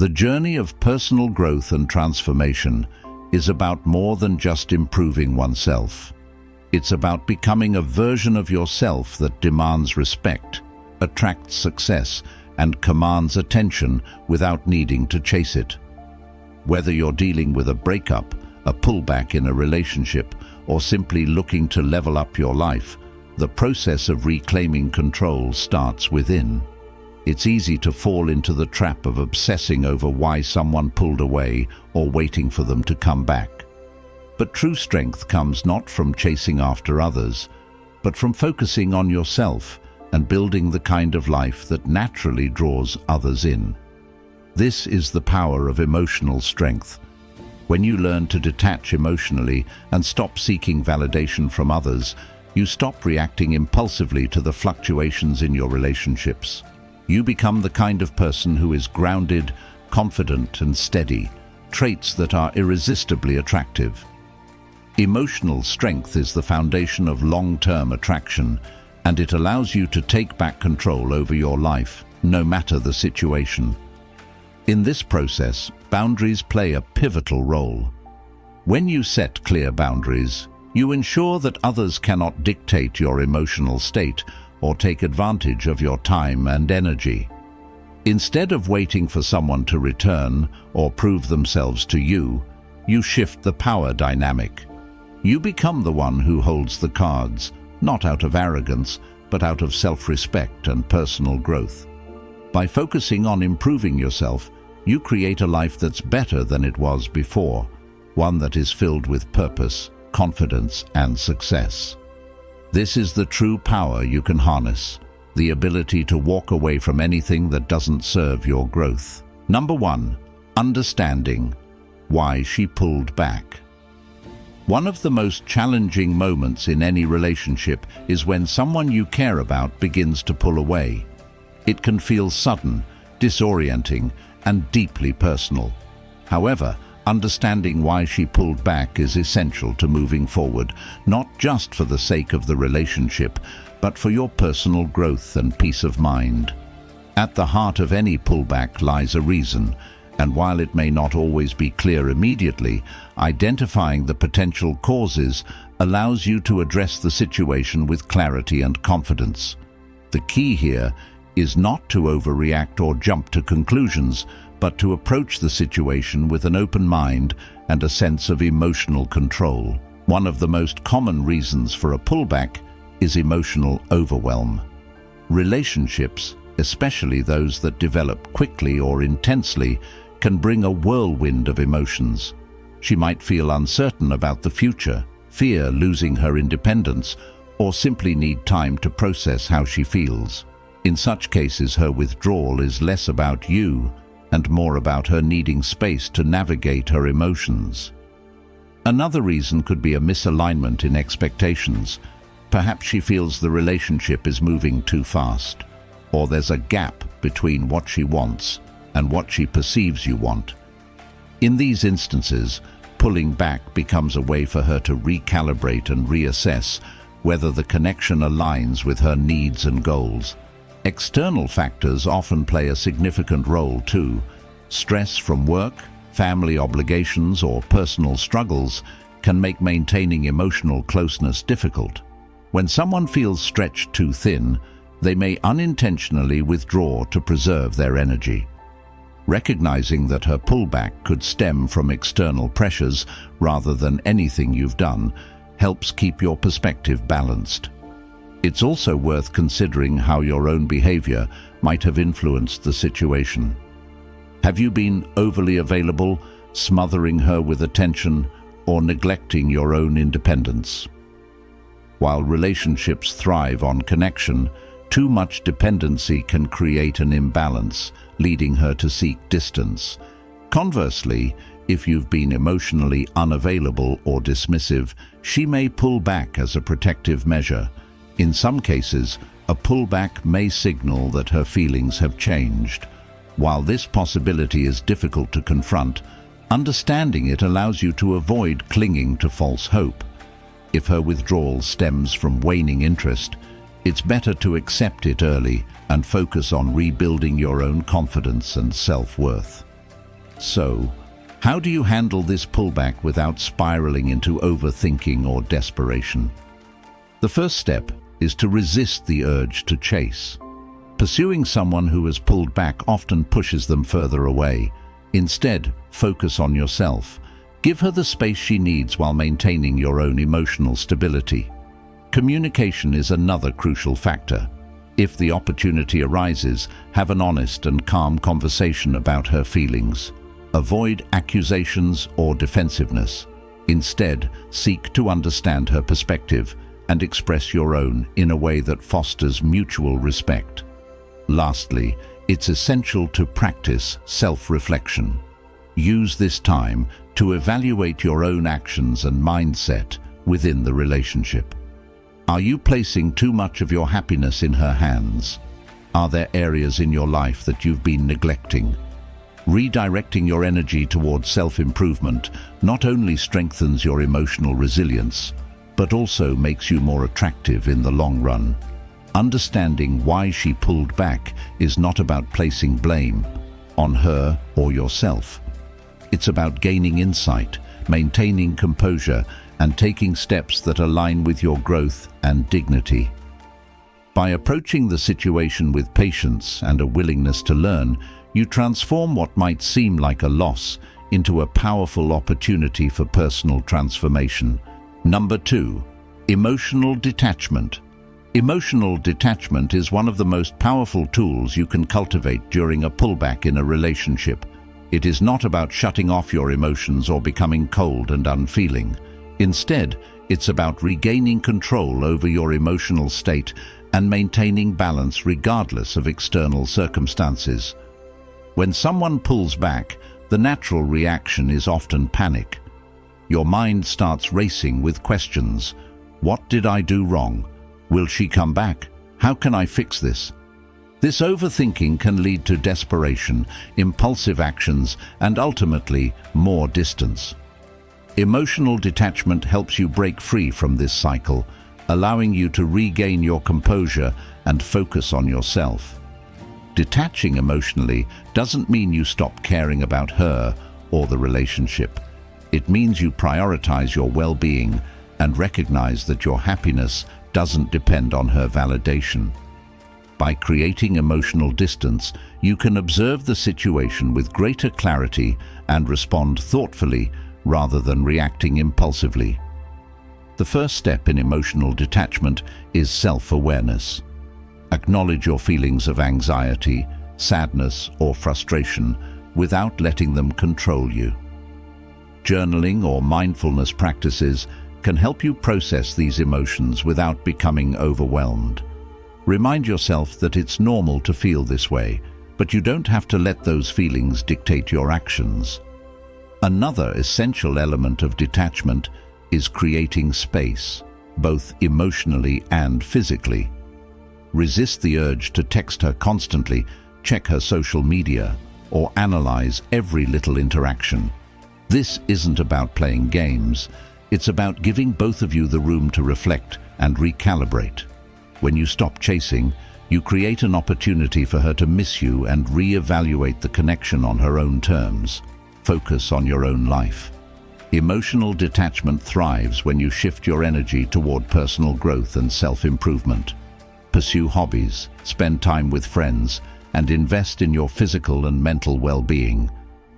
The journey of personal growth and transformation is about more than just improving oneself. It's about becoming a version of yourself that demands respect, attracts success, and commands attention without needing to chase it. Whether you're dealing with a breakup, a pullback in a relationship, or simply looking to level up your life, the process of reclaiming control starts within. It's easy to fall into the trap of obsessing over why someone pulled away or waiting for them to come back. But true strength comes not from chasing after others, but from focusing on yourself and building the kind of life that naturally draws others in. This is the power of emotional strength. When you learn to detach emotionally and stop seeking validation from others, you stop reacting impulsively to the fluctuations in your relationships. You become the kind of person who is grounded, confident, and steady, traits that are irresistibly attractive. Emotional strength is the foundation of long-term attraction, and it allows you to take back control over your life, no matter the situation. In this process, boundaries play a pivotal role. When you set clear boundaries, you ensure that others cannot dictate your emotional state or take advantage of your time and energy. Instead of waiting for someone to return or prove themselves to you, you shift the power dynamic. You become the one who holds the cards, not out of arrogance, but out of self-respect and personal growth. By focusing on improving yourself, you create a life that's better than it was before, one that is filled with purpose, confidence, and success. This is the true power you can harness, the ability to walk away from anything that doesn't serve your growth. Number 1. Understanding why she pulled back. One of the most challenging moments in any relationship is when someone you care about begins to pull away. It can feel sudden, disorienting, and deeply personal. However, understanding why she pulled back is essential to moving forward, not just for the sake of the relationship, but for your personal growth and peace of mind. At the heart of any pullback lies a reason, and while it may not always be clear immediately, identifying the potential causes allows you to address the situation with clarity and confidence. The key here is not to overreact or jump to conclusions, but to approach the situation with an open mind and a sense of emotional control. One of the most common reasons for a pullback is emotional overwhelm. Relationships, especially those that develop quickly or intensely, can bring a whirlwind of emotions. She might feel uncertain about the future, fear losing her independence, or simply need time to process how she feels. In such cases, her withdrawal is less about you and more about her needing space to navigate her emotions. Another reason could be a misalignment in expectations. Perhaps she feels the relationship is moving too fast, or there's a gap between what she wants and what she perceives you want. In these instances, pulling back becomes a way for her to recalibrate and reassess whether the connection aligns with her needs and goals. External factors often play a significant role too. Stress from work, family obligations, or personal struggles can make maintaining emotional closeness difficult. When someone feels stretched too thin, they may unintentionally withdraw to preserve their energy. Recognizing that her pullback could stem from external pressures rather than anything you've done helps keep your perspective balanced. It's also worth considering how your own behavior might have influenced the situation. Have you been overly available, smothering her with attention, or neglecting your own independence? While relationships thrive on connection, too much dependency can create an imbalance, leading her to seek distance. Conversely, if you've been emotionally unavailable or dismissive, she may pull back as a protective measure. In some cases, a pullback may signal that her feelings have changed. While this possibility is difficult to confront, understanding it allows you to avoid clinging to false hope. If her withdrawal stems from waning interest, it's better to accept it early and focus on rebuilding your own confidence and self-worth. So, how do you handle this pullback without spiraling into overthinking or desperation? The first step is to resist the urge to chase. Pursuing someone who has pulled back often pushes them further away. Instead, focus on yourself. Give her the space she needs while maintaining your own emotional stability. Communication is another crucial factor. If the opportunity arises, have an honest and calm conversation about her feelings. Avoid accusations or defensiveness. Instead, seek to understand her perspective and express your own in a way that fosters mutual respect. Lastly, it's essential to practice self-reflection. Use this time to evaluate your own actions and mindset within the relationship. Are you placing too much of your happiness in her hands? Are there areas in your life that you've been neglecting? Redirecting your energy towards self-improvement not only strengthens your emotional resilience, but also makes you more attractive in the long run. Understanding why she pulled back is not about placing blame on her or yourself. It's about gaining insight, maintaining composure, and taking steps that align with your growth and dignity. By approaching the situation with patience and a willingness to learn, you transform what might seem like a loss into a powerful opportunity for personal transformation. Number 2, emotional detachment. Emotional detachment is one of the most powerful tools you can cultivate during a pullback in a relationship. It is not about shutting off your emotions or becoming cold and unfeeling. Instead, it's about regaining control over your emotional state and maintaining balance regardless of external circumstances. When someone pulls back, the natural reaction is often panic. Your mind starts racing with questions. What did I do wrong? Will she come back? How can I fix this? This overthinking can lead to desperation, impulsive actions, and ultimately, more distance. Emotional detachment helps you break free from this cycle, allowing you to regain your composure and focus on yourself. Detaching emotionally doesn't mean you stop caring about her or the relationship. It means you prioritize your well-being and recognize that your happiness doesn't depend on her validation. By creating emotional distance, you can observe the situation with greater clarity and respond thoughtfully rather than reacting impulsively. The first step in emotional detachment is self-awareness. Acknowledge your feelings of anxiety, sadness, or frustration without letting them control you. Journaling or mindfulness practices can help you process these emotions without becoming overwhelmed. Remind yourself that it's normal to feel this way, but you don't have to let those feelings dictate your actions. Another essential element of detachment is creating space, both emotionally and physically. Resist the urge to text her constantly, check her social media, or analyze every little interaction. This isn't about playing games. It's about giving both of you the room to reflect and recalibrate. When you stop chasing, you create an opportunity for her to miss you and re-evaluate the connection on her own terms. Focus on your own life. Emotional detachment thrives when you shift your energy toward personal growth and self-improvement. Pursue hobbies, spend time with friends, and invest in your physical and mental well-being.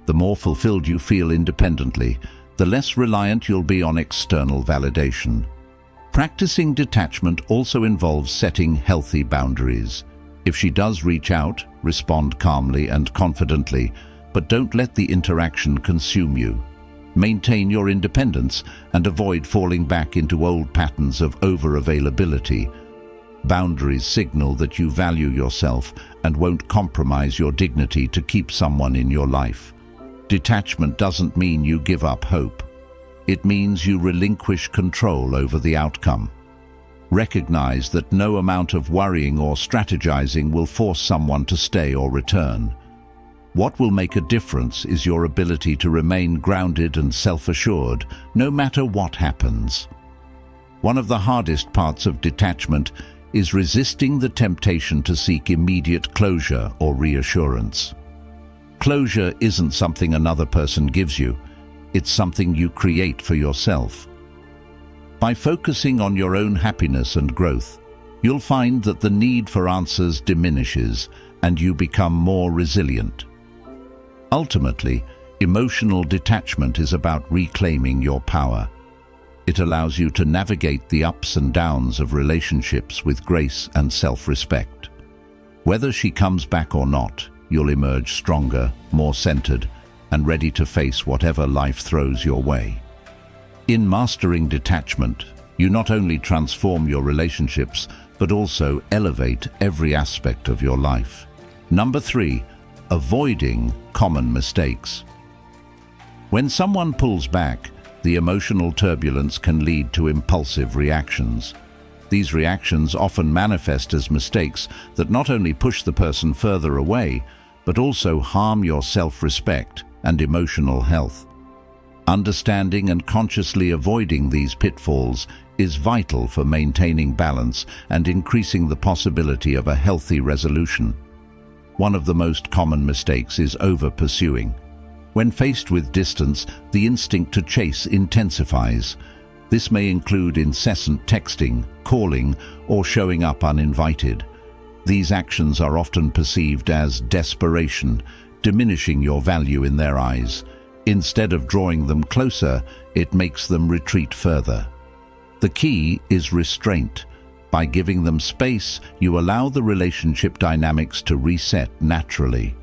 The more fulfilled you feel independently, the less reliant you'll be on external validation. Practicing detachment also involves setting healthy boundaries. If she does reach out, respond calmly and confidently, but don't let the interaction consume you. Maintain your independence and avoid falling back into old patterns of over-availability. Boundaries signal that you value yourself and won't compromise your dignity to keep someone in your life. Detachment doesn't mean you give up hope. It means you relinquish control over the outcome. Recognize that no amount of worrying or strategizing will force someone to stay or return. What will make a difference is your ability to remain grounded and self-assured, no matter what happens. One of the hardest parts of detachment is resisting the temptation to seek immediate closure or reassurance. Closure isn't something another person gives you. It's something you create for yourself. By focusing on your own happiness and growth, you'll find that the need for answers diminishes and you become more resilient. Ultimately, emotional detachment is about reclaiming your power. It allows you to navigate the ups and downs of relationships with grace and self-respect. Whether she comes back or not, you'll emerge stronger, more centered, and ready to face whatever life throws your way. In mastering detachment, you not only transform your relationships, but also elevate every aspect of your life. Number 3, avoiding common mistakes. When someone pulls back, the emotional turbulence can lead to impulsive reactions. These reactions often manifest as mistakes that not only push the person further away, but also harm your self-respect and emotional health. Understanding and consciously avoiding these pitfalls is vital for maintaining balance and increasing the possibility of a healthy resolution. One of the most common mistakes is over-pursuing. When faced with distance, the instinct to chase intensifies. This may include incessant texting, calling, or showing up uninvited. These actions are often perceived as desperation, diminishing your value in their eyes. Instead of drawing them closer, it makes them retreat further. The key is restraint. By giving them space, you allow the relationship dynamics to reset naturally.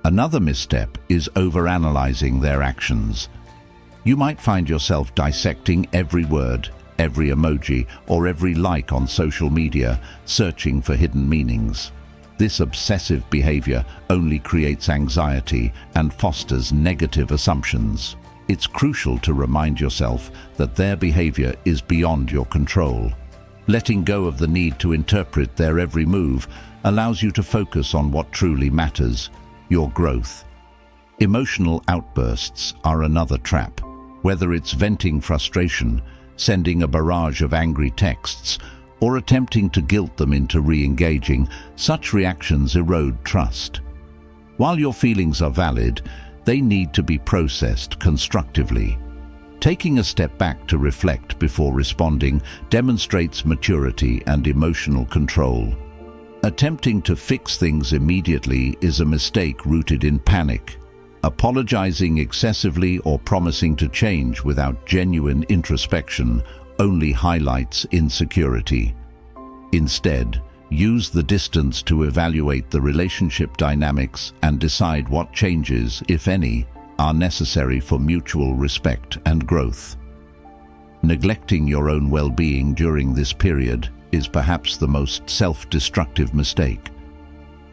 Another misstep is overanalyzing their actions. You might find yourself dissecting every word, every emoji, or every like on social media, searching for hidden meanings. This obsessive behavior only creates anxiety and fosters negative assumptions. It's crucial to remind yourself that their behavior is beyond your control. Letting go of the need to interpret their every move allows you to focus on what truly matters: your growth. Emotional outbursts are another trap. Whether it's venting frustration, sending a barrage of angry texts, or attempting to guilt them into re-engaging, such reactions erode trust. While your feelings are valid, they need to be processed constructively. Taking a step back to reflect before responding demonstrates maturity and emotional control. Attempting to fix things immediately is a mistake rooted in panic. Apologizing excessively or promising to change without genuine introspection only highlights insecurity. Instead, use the distance to evaluate the relationship dynamics and decide what changes, if any, are necessary for mutual respect and growth. Neglecting your own well-being during this period is perhaps the most self-destructive mistake.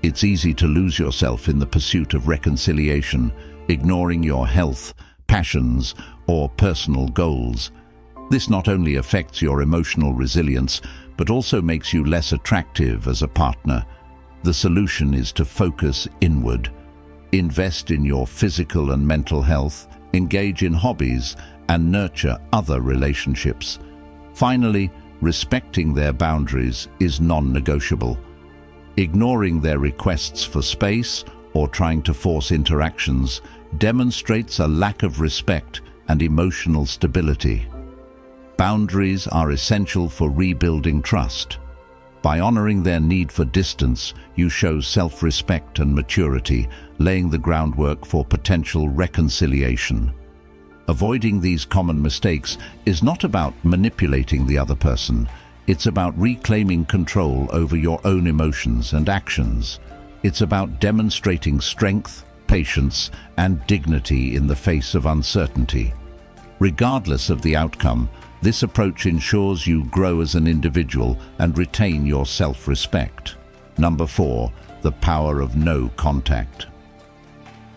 It's easy to lose yourself in the pursuit of reconciliation, ignoring your health, passions, or personal goals. This not only affects your emotional resilience, but also makes you less attractive as a partner. The solution is to focus inward. Invest in your physical and mental health, engage in hobbies, and nurture other relationships. Finally, respecting their boundaries is non-negotiable. Ignoring their requests for space or trying to force interactions demonstrates a lack of respect and emotional stability. Boundaries are essential for rebuilding trust. By honoring their need for distance, you show self-respect and maturity, laying the groundwork for potential reconciliation. Avoiding these common mistakes is not about manipulating the other person. It's about reclaiming control over your own emotions and actions. It's about demonstrating strength, patience, and dignity in the face of uncertainty. Regardless of the outcome, this approach ensures you grow as an individual and retain your self-respect. Number 4, the power of no contact.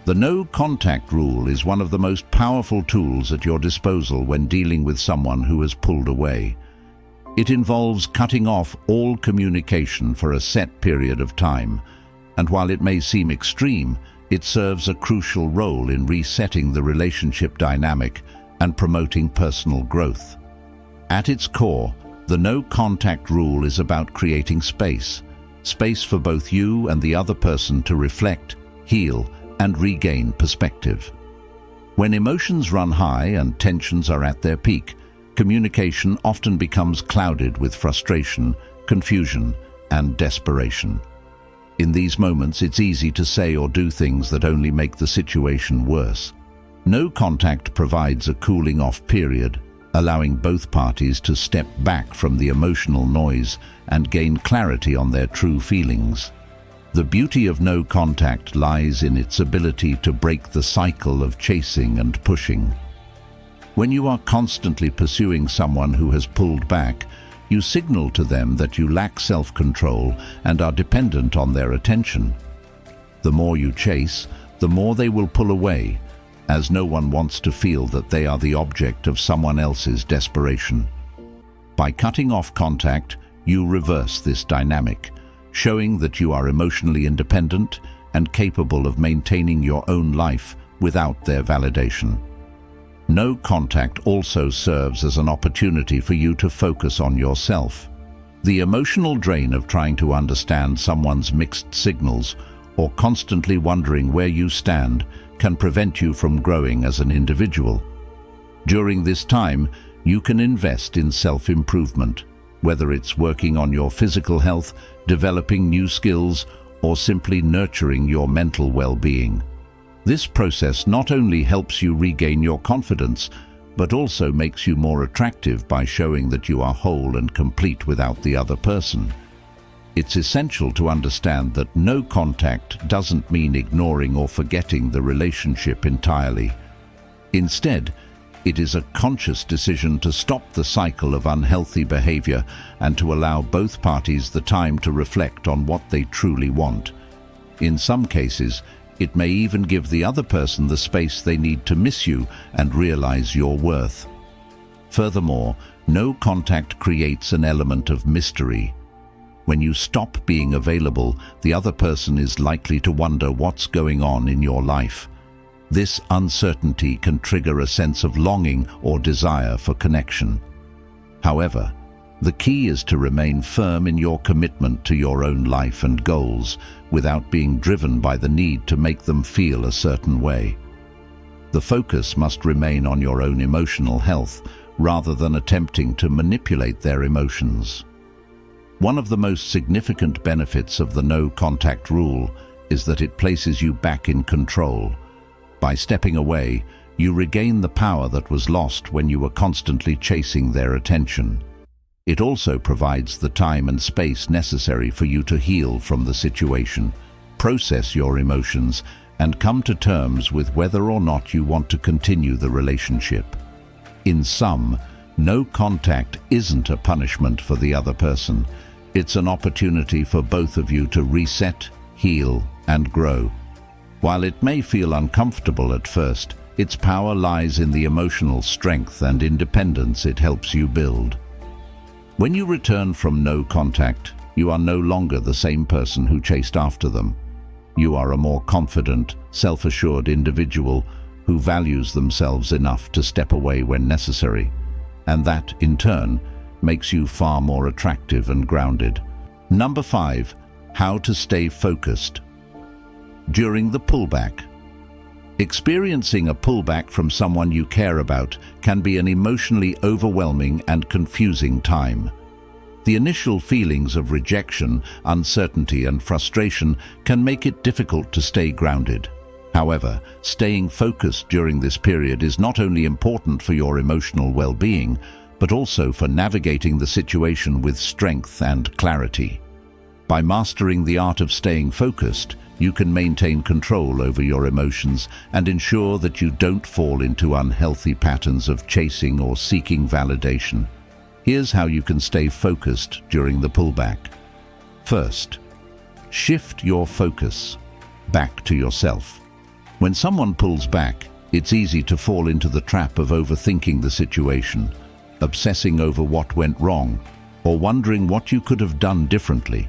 The no contact rule is one of the most powerful tools at your disposal when dealing with someone who has pulled away. It involves cutting off all communication for a set period of time, and while it may seem extreme, it serves a crucial role in resetting the relationship dynamic and promoting personal growth. At its core, the no contact rule is about creating space for both you and the other person to reflect, heal, and regain perspective. When emotions run high and tensions are at their peak, communication often becomes clouded with frustration, confusion, and desperation. In these moments, it's easy to say or do things that only make the situation worse. No contact provides a cooling-off period, allowing both parties to step back from the emotional noise and gain clarity on their true feelings. The beauty of no contact lies in its ability to break the cycle of chasing and pushing. When you are constantly pursuing someone who has pulled back, you signal to them that you lack self-control and are dependent on their attention. The more you chase, the more they will pull away, as no one wants to feel that they are the object of someone else's desperation. By cutting off contact, you reverse this dynamic, showing that you are emotionally independent and capable of maintaining your own life without their validation. No contact also serves as an opportunity for you to focus on yourself. The emotional drain of trying to understand someone's mixed signals or constantly wondering where you stand can prevent you from growing as an individual. During this time, you can invest in self-improvement, whether it's working on your physical health, developing new skills, or simply nurturing your mental well-being. This process not only helps you regain your confidence, but also makes you more attractive by showing that you are whole and complete without the other person. It's essential to understand that no contact doesn't mean ignoring or forgetting the relationship entirely. Instead, it is a conscious decision to stop the cycle of unhealthy behavior and to allow both parties the time to reflect on what they truly want. In some cases, it may even give the other person the space they need to miss you and realize your worth. Furthermore, no contact creates an element of mystery. When you stop being available, the other person is likely to wonder what's going on in your life. This uncertainty can trigger a sense of longing or desire for connection. However, the key is to remain firm in your commitment to your own life and goals without being driven by the need to make them feel a certain way. The focus must remain on your own emotional health rather than attempting to manipulate their emotions. One of the most significant benefits of the no-contact rule is that it places you back in control. By stepping away, you regain the power that was lost when you were constantly chasing their attention. It also provides the time and space necessary for you to heal from the situation, process your emotions, and come to terms with whether or not you want to continue the relationship. In sum, no contact isn't a punishment for the other person. It's an opportunity for both of you to reset, heal, and grow. While it may feel uncomfortable at first, its power lies in the emotional strength and independence it helps you build. When you return from no contact, you are no longer the same person who chased after them. You are a more confident, self-assured individual who values themselves enough to step away when necessary, and that, in turn, makes you far more attractive and grounded. Number 5. How to stay focused. During the pullback. Experiencing a pullback from someone you care about can be an emotionally overwhelming and confusing time. The initial feelings of rejection, uncertainty, and frustration can make it difficult to stay grounded. However, staying focused during this period is not only important for your emotional well-being, but also for navigating the situation with strength and clarity. By mastering the art of staying focused, you can maintain control over your emotions and ensure that you don't fall into unhealthy patterns of chasing or seeking validation. Here's how you can stay focused during the pullback. First, shift your focus back to yourself. When someone pulls back, it's easy to fall into the trap of overthinking the situation, obsessing over what went wrong, or wondering what you could have done differently.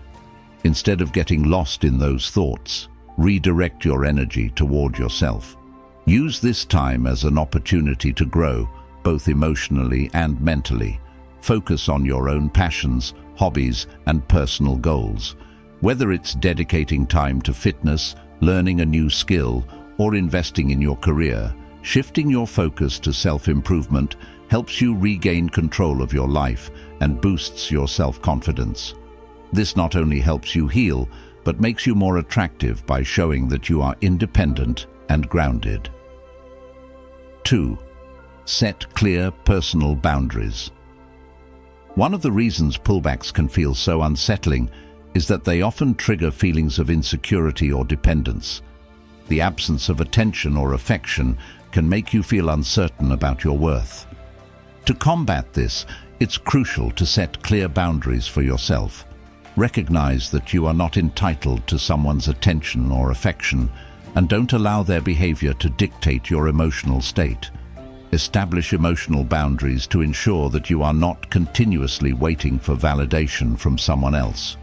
Instead of getting lost in those thoughts, redirect your energy toward yourself. Use this time as an opportunity to grow, both emotionally and mentally. Focus on your own passions, hobbies, and personal goals. Whether it's dedicating time to fitness, learning a new skill, or investing in your career, shifting your focus to self-improvement helps you regain control of your life and boosts your self-confidence. This not only helps you heal, but makes you more attractive by showing that you are independent and grounded. 2. Set clear personal boundaries. One of the reasons pullbacks can feel so unsettling is that they often trigger feelings of insecurity or dependence. The absence of attention or affection can make you feel uncertain about your worth. To combat this, it's crucial to set clear boundaries for yourself. Recognize that you are not entitled to someone's attention or affection, and don't allow their behavior to dictate your emotional state. Establish emotional boundaries to ensure that you are not continuously waiting for validation from someone else.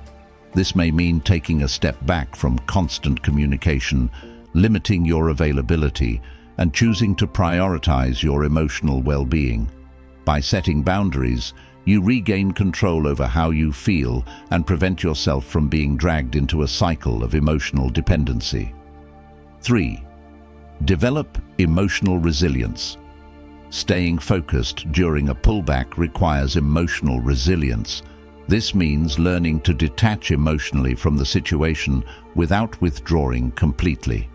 This may mean taking a step back from constant communication, limiting your availability, and choosing to prioritize your emotional well-being. By setting boundaries, you regain control over how you feel and prevent yourself from being dragged into a cycle of emotional dependency. 3. Develop emotional resilience. Staying focused during a pullback requires emotional resilience. This means learning to detach emotionally from the situation without withdrawing completely.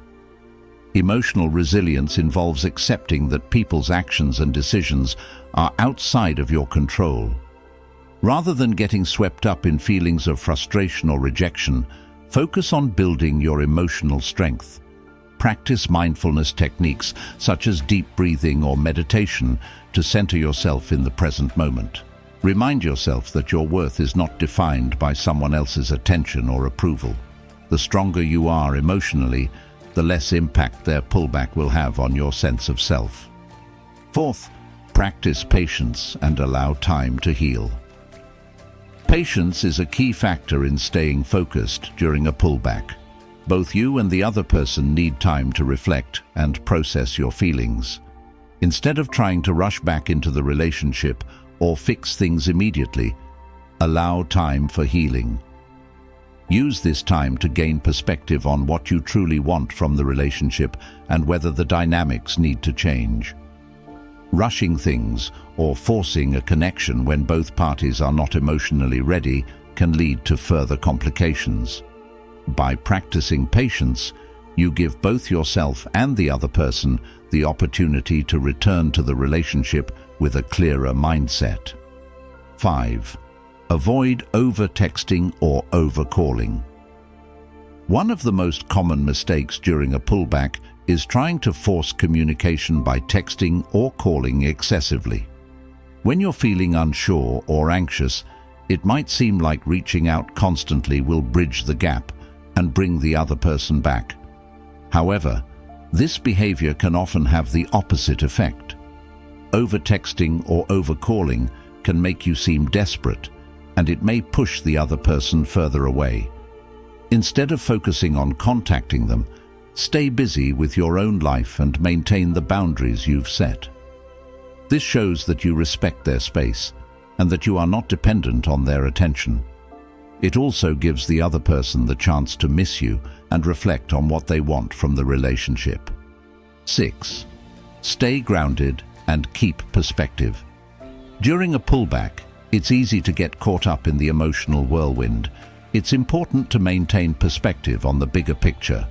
Emotional resilience involves accepting that people's actions and decisions are outside of your control. Rather than getting swept up in feelings of frustration or rejection, focus on building your emotional strength. Practice mindfulness techniques such as deep breathing or meditation to center yourself in the present moment. Remind yourself that your worth is not defined by someone else's attention or approval. The stronger you are emotionally, the less impact their pullback will have on your sense of self. 4th, practice patience and allow time to heal. Patience is a key factor in staying focused during a pullback. Both you and the other person need time to reflect and process your feelings. Instead of trying to rush back into the relationship or fix things immediately, allow time for healing. Use this time to gain perspective on what you truly want from the relationship and whether the dynamics need to change. Rushing things or forcing a connection when both parties are not emotionally ready can lead to further complications. By practicing patience, you give both yourself and the other person the opportunity to return to the relationship with a clearer mindset. 5. Avoid over-texting or over-calling. One of the most common mistakes during a pullback is trying to force communication by texting or calling excessively. When you're feeling unsure or anxious, it might seem like reaching out constantly will bridge the gap and bring the other person back. However, this behavior can often have the opposite effect. Over-texting or over-calling can make you seem desperate, and it may push the other person further away. Instead of focusing on contacting them, stay busy with your own life and maintain the boundaries you've set. This shows that you respect their space and that you are not dependent on their attention. It also gives the other person the chance to miss you and reflect on what they want from the relationship. 6. Stay grounded and keep perspective. During a pullback, it's easy to get caught up in the emotional whirlwind. It's important to maintain perspective on the bigger picture.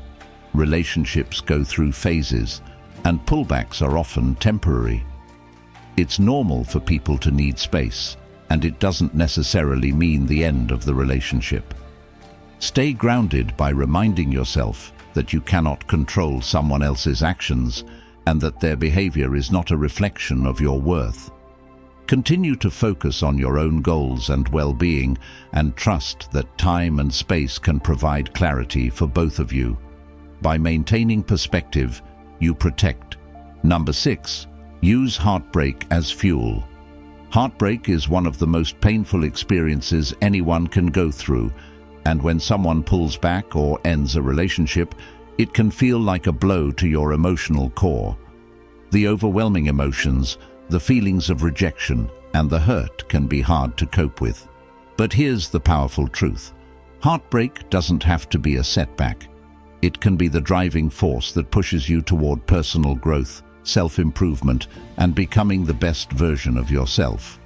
Relationships go through phases, and pullbacks are often temporary. It's normal for people to need space, and it doesn't necessarily mean the end of the relationship. Stay grounded by reminding yourself that you cannot control someone else's actions and that their behavior is not a reflection of your worth. Continue to focus on your own goals and well-being and trust that time and space can provide clarity for both of you. By maintaining perspective, you protect. 6. Use heartbreak as fuel. Heartbreak is one of the most painful experiences anyone can go through, and when someone pulls back or ends a relationship, it can feel like a blow to your emotional core. The overwhelming emotions, the feelings of rejection, and the hurt can be hard to cope with. But here's the powerful truth. Heartbreak doesn't have to be a setback. It can be the driving force that pushes you toward personal growth, self-improvement, and becoming the best version of yourself.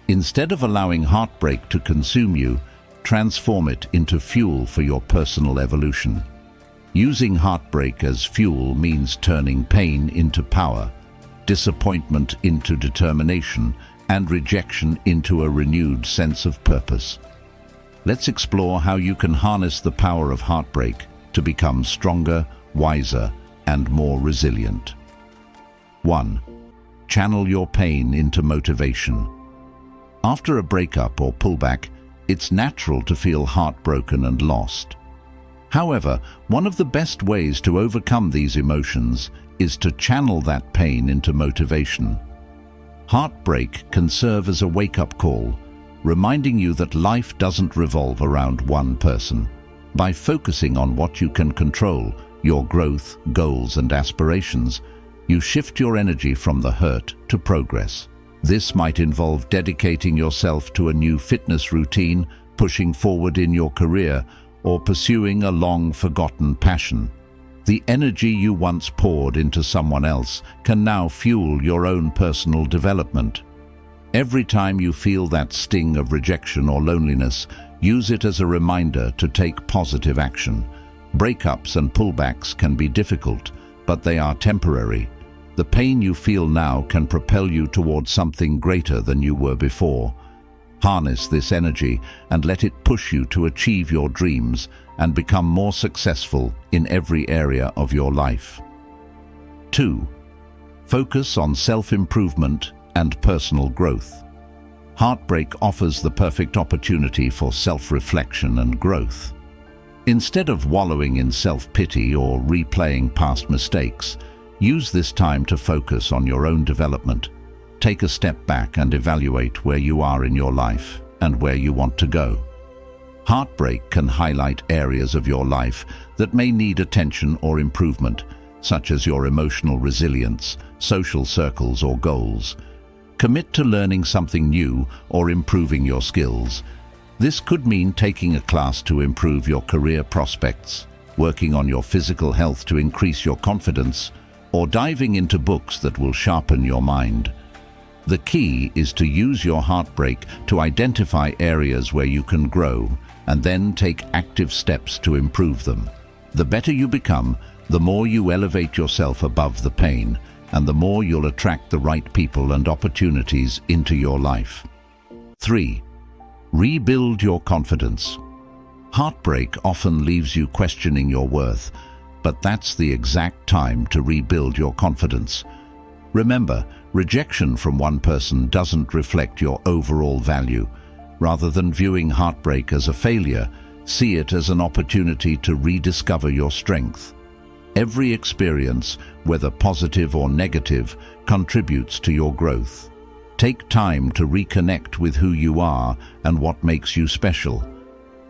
Instead of allowing heartbreak to consume you, transform it into fuel for your personal evolution. Using heartbreak as fuel means turning pain into power, disappointment into determination, and rejection into a renewed sense of purpose. Let's explore how you can harness the power of heartbreak to become stronger, wiser, and more resilient. 1. Channel your pain into motivation. After a breakup or pullback, it's natural to feel heartbroken and lost. However, one of the best ways to overcome these emotions is to channel that pain into motivation. Heartbreak can serve as a wake-up call, reminding you that life doesn't revolve around one person. By focusing on what you can control, your growth, goals, and aspirations, you shift your energy from the hurt to progress. This might involve dedicating yourself to a new fitness routine, pushing forward in your career, or pursuing a long-forgotten passion. The energy you once poured into someone else can now fuel your own personal development. Every time you feel that sting of rejection or loneliness, use it as a reminder to take positive action. Breakups and pullbacks can be difficult, but they are temporary. The pain you feel now can propel you towards something greater than you were before. Harness this energy and let it push you to achieve your dreams and become more successful in every area of your life. 2. Focus on self-improvement and personal growth. Heartbreak offers the perfect opportunity for self-reflection and growth. Instead of wallowing in self-pity or replaying past mistakes, use this time to focus on your own development. Take a step back and evaluate where you are in your life and where you want to go. Heartbreak can highlight areas of your life that may need attention or improvement, such as your emotional resilience, social circles, or goals. Commit to learning something new or improving your skills. This could mean taking a class to improve your career prospects, working on your physical health to increase your confidence, or diving into books that will sharpen your mind. The key is to use your heartbreak to identify areas where you can grow and then take active steps to improve them. The better you become, the more you elevate yourself above the pain, and the more you'll attract the right people and opportunities into your life. 3. Rebuild your confidence. Heartbreak often leaves you questioning your worth, but that's the exact time to rebuild your confidence. Remember, rejection from one person doesn't reflect your overall value. Rather than viewing heartbreak as a failure, see it as an opportunity to rediscover your strength. Every experience, whether positive or negative, contributes to your growth. Take time to reconnect with who you are and what makes you special.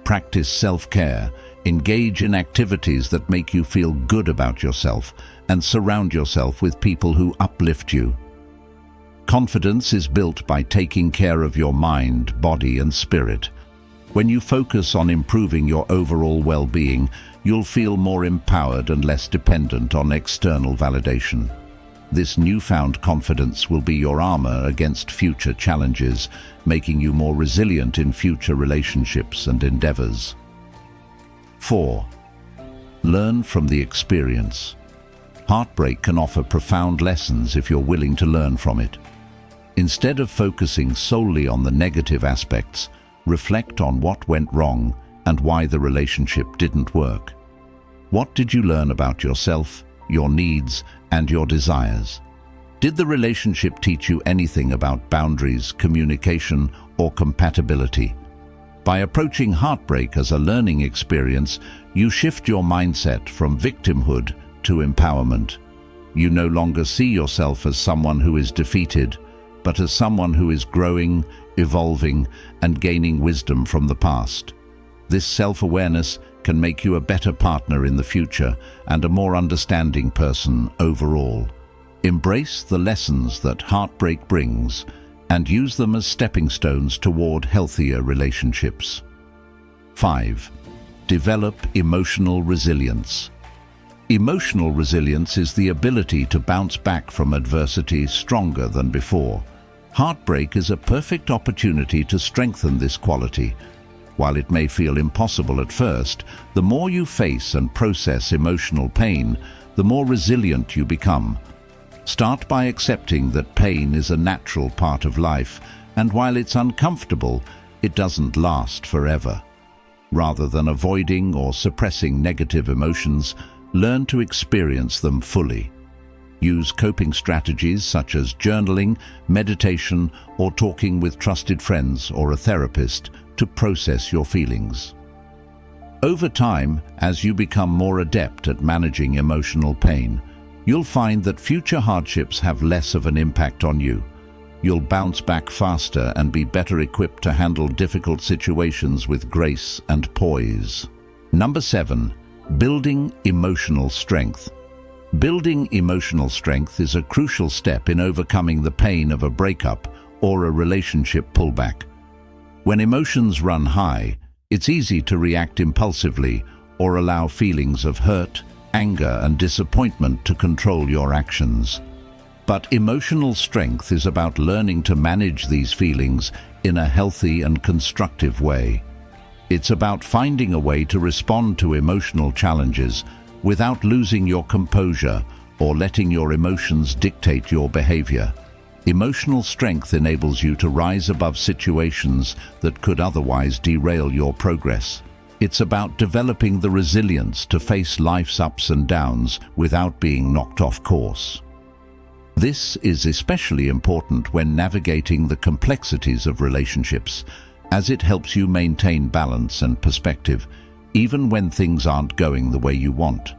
Practice self-care, engage in activities that make you feel good about yourself, and surround yourself with people who uplift you. Confidence is built by taking care of your mind, body, and spirit. When you focus on improving your overall well-being, you'll feel more empowered and less dependent on external validation. This newfound confidence will be your armor against future challenges, making you more resilient in future relationships and endeavors. 4. Learn from the experience. Heartbreak can offer profound lessons if you're willing to learn from it. Instead of focusing solely on the negative aspects, reflect on what went wrong and why the relationship didn't work. What did you learn about yourself, your needs, and your desires? Did the relationship teach you anything about boundaries, communication, or compatibility? By approaching heartbreak as a learning experience, you shift your mindset from victimhood to empowerment. You no longer see yourself as someone who is defeated, but as someone who is growing, evolving, and gaining wisdom from the past. This self-awareness can make you a better partner in the future and a more understanding person overall. Embrace the lessons that heartbreak brings and use them as stepping stones toward healthier relationships. 5. Develop emotional resilience. Emotional resilience is the ability to bounce back from adversity stronger than before. Heartbreak is a perfect opportunity to strengthen this quality. While it may feel impossible at first, the more you face and process emotional pain, the more resilient you become. Start by accepting that pain is a natural part of life, and while it's uncomfortable, it doesn't last forever. Rather than avoiding or suppressing negative emotions, learn to experience them fully. Use coping strategies such as journaling, meditation, or talking with trusted friends or a therapist to process your feelings. Over time, as you become more adept at managing emotional pain, you'll find that future hardships have less of an impact on you. You'll bounce back faster and be better equipped to handle difficult situations with grace and poise. Number 7. Building emotional strength. Building emotional strength is a crucial step in overcoming the pain of a breakup or a relationship pullback. When emotions run high, it's easy to react impulsively or allow feelings of hurt, anger, and disappointment to control your actions. But emotional strength is about learning to manage these feelings in a healthy and constructive way. It's about finding a way to respond to emotional challenges without losing your composure or letting your emotions dictate your behavior. Emotional strength enables you to rise above situations that could otherwise derail your progress. It's about developing the resilience to face life's ups and downs without being knocked off course. This is especially important when navigating the complexities of relationships, as it helps you maintain balance and perspective, even when things aren't going the way you want.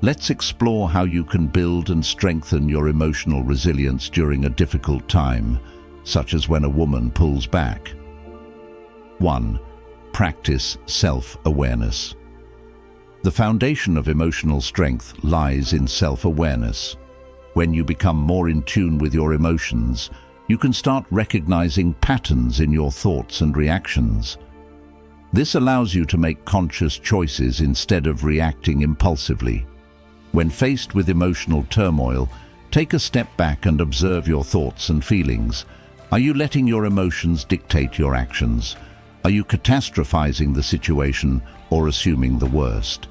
Let's explore how you can build and strengthen your emotional resilience during a difficult time, such as when a woman pulls back. 1. Practice self-awareness. The foundation of emotional strength lies in self-awareness. When you become more in tune with your emotions, you can start recognizing patterns in your thoughts and reactions. This allows you to make conscious choices instead of reacting impulsively. When faced with emotional turmoil, take a step back and observe your thoughts and feelings. Are you letting your emotions dictate your actions? Are you catastrophizing the situation or assuming the worst?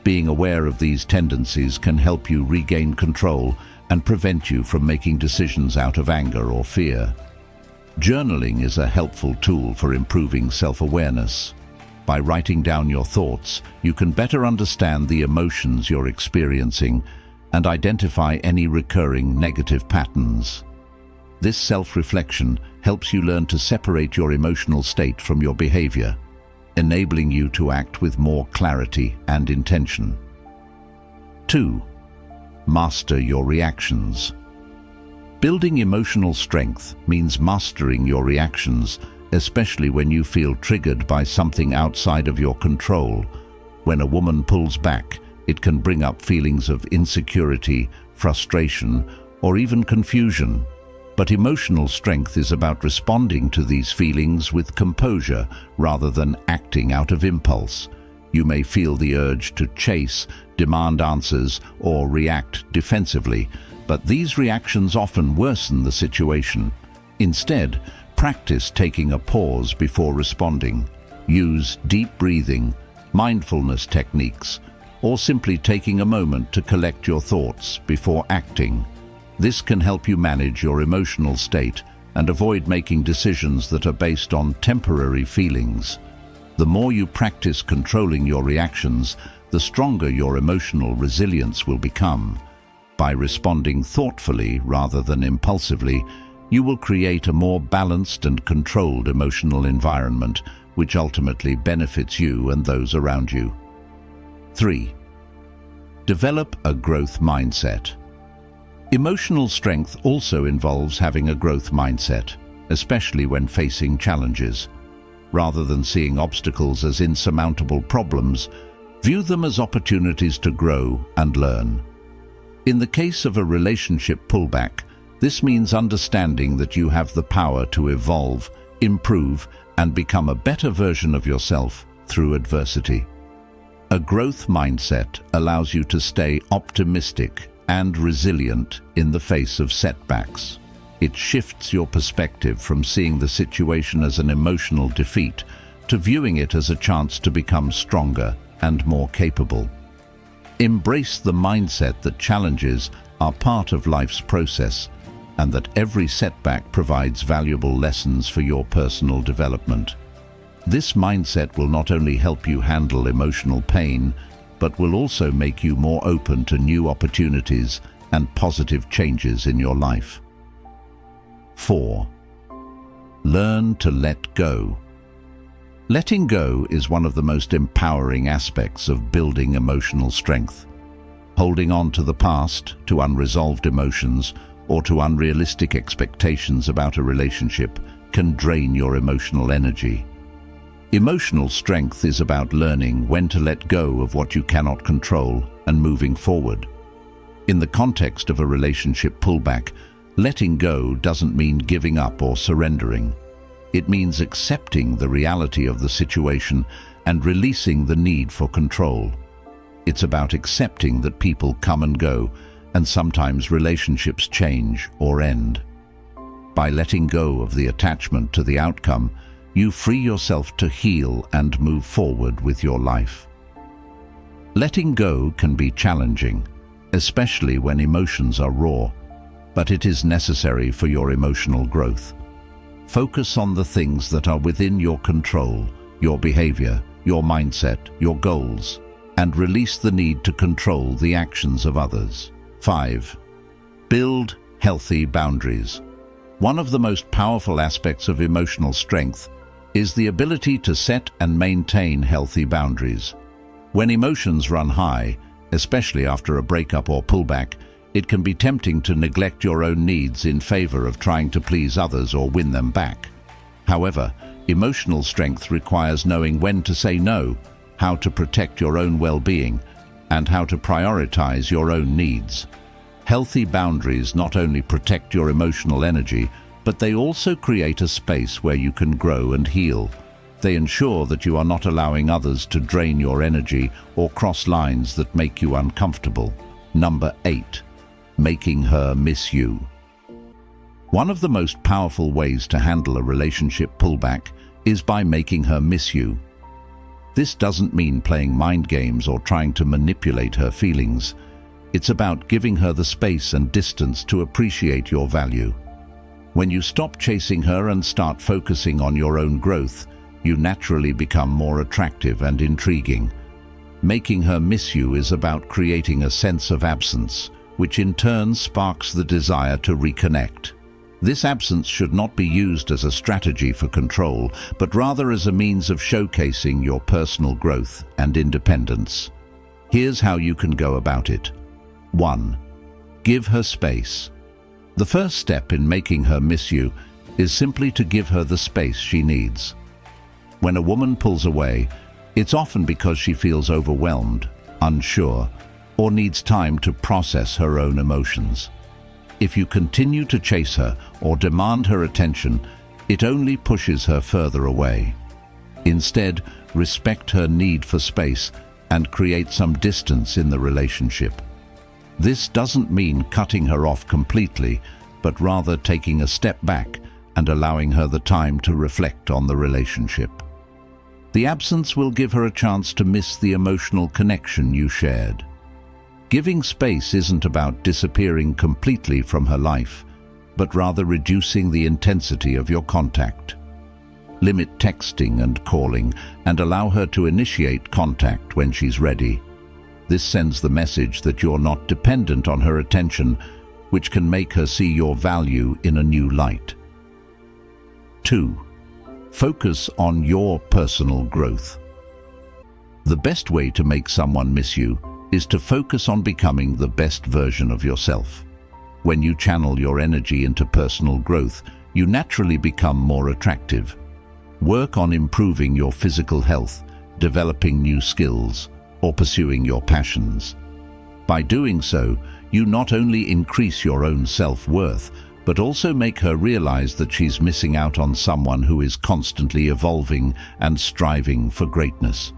Being aware of these tendencies can help you regain control and prevent you from making decisions out of anger or fear. Journaling is a helpful tool for improving self-awareness. By writing down your thoughts, you can better understand the emotions you're experiencing and identify any recurring negative patterns. This self-reflection helps you learn to separate your emotional state from your behavior, enabling you to act with more clarity and intention. 2. Master your reactions. Building emotional strength means mastering your reactions, especially when you feel triggered by something outside of your control. When a woman pulls back, it can bring up feelings of insecurity, frustration, or even confusion. But emotional strength is about responding to these feelings with composure rather than acting out of impulse. You may feel the urge to chase, demand answers, or react defensively, but these reactions often worsen the situation. Instead, practice taking a pause before responding. Use deep breathing, mindfulness techniques, or simply taking a moment to collect your thoughts before acting. This can help you manage your emotional state and avoid making decisions that are based on temporary feelings. The more you practice controlling your reactions, the stronger your emotional resilience will become. By responding thoughtfully rather than impulsively, you will create a more balanced and controlled emotional environment, which ultimately benefits you and those around you. 3. Develop a growth mindset. Emotional strength also involves having a growth mindset, especially when facing challenges. Rather than seeing obstacles as insurmountable problems, view them as opportunities to grow and learn. In the case of a relationship pullback, this means understanding that you have the power to evolve, improve, and become a better version of yourself through adversity. A growth mindset allows you to stay optimistic and resilient in the face of setbacks. It shifts your perspective from seeing the situation as an emotional defeat to viewing it as a chance to become stronger and more capable. Embrace the mindset that challenges are part of life's process and that every setback provides valuable lessons for your personal development. This mindset will not only help you handle emotional pain, but will also make you more open to new opportunities and positive changes in your life. 4. Learn to let go. Letting go is one of the most empowering aspects of building emotional strength. Holding on to the past, to unresolved emotions, or to unrealistic expectations about a relationship can drain your emotional energy. Emotional strength is about learning when to let go of what you cannot control and moving forward. In the context of a relationship pullback, letting go doesn't mean giving up or surrendering. It means accepting the reality of the situation and releasing the need for control. It's about accepting that people come and go, and sometimes relationships change or end. By letting go of the attachment to the outcome, you free yourself to heal and move forward with your life. Letting go can be challenging, especially when emotions are raw, but it is necessary for your emotional growth. Focus on the things that are within your control, your behavior, your mindset, your goals, and release the need to control the actions of others. 5. Build healthy boundaries. One of the most powerful aspects of emotional strength is the ability to set and maintain healthy boundaries. When emotions run high, especially after a breakup or pullback, it can be tempting to neglect your own needs in favor of trying to please others or win them back. However, emotional strength requires knowing when to say no, how to protect your own well-being, and how to prioritize your own needs. Healthy boundaries not only protect your emotional energy, but they also create a space where you can grow and heal. They ensure that you are not allowing others to drain your energy or cross lines that make you uncomfortable. Number 8. Making her miss you. One of the most powerful ways to handle a relationship pullback is by making her miss you. This doesn't mean playing mind games or trying to manipulate her feelings. It's about giving her the space and distance to appreciate your value. When you stop chasing her and start focusing on your own growth, you naturally become more attractive and intriguing. Making her miss you is about creating a sense of absence, which in turn sparks the desire to reconnect. This absence should not be used as a strategy for control, but rather as a means of showcasing your personal growth and independence. Here's how you can go about it. 1. Give her space. The first step in making her miss you is simply to give her the space she needs. When a woman pulls away, it's often because she feels overwhelmed, unsure, or needs time to process her own emotions. If you continue to chase her or demand her attention, it only pushes her further away. Instead, respect her need for space and create some distance in the relationship. This doesn't mean cutting her off completely, but rather taking a step back and allowing her the time to reflect on the relationship. The absence will give her a chance to miss the emotional connection you shared. Giving space isn't about disappearing completely from her life, but rather reducing the intensity of your contact. Limit texting and calling, and allow her to initiate contact when she's ready. This sends the message that you're not dependent on her attention, which can make her see your value in a new light. 2. Focus on your personal growth. The best way to make someone miss you is to focus on becoming the best version of yourself. When you channel your energy into personal growth, you naturally become more attractive. Work on improving your physical health, developing new skills, or pursuing your passions. By doing so, you not only increase your own self-worth, but also make her realize that she's missing out on someone who is constantly evolving and striving for greatness.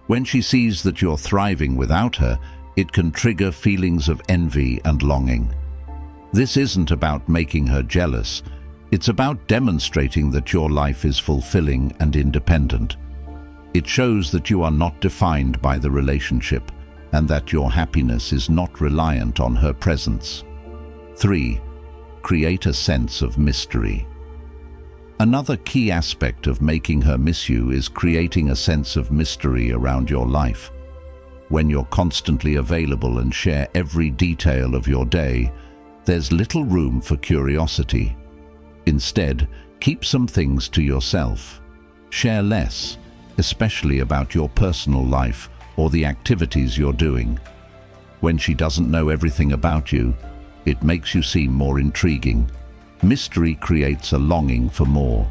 When she sees that you're thriving without her, it can trigger feelings of envy and longing. This isn't about making her jealous. It's about demonstrating that your life is fulfilling and independent. It shows that you are not defined by the relationship and that your happiness is not reliant on her presence. 3. Create a sense of mystery. Another key aspect of making her miss you is creating a sense of mystery around your life. When you're constantly available and share every detail of your day, there's little room for curiosity. Instead, keep some things to yourself. Share less, especially about your personal life or the activities you're doing. When she doesn't know everything about you, it makes you seem more intriguing. Mystery creates a longing for more.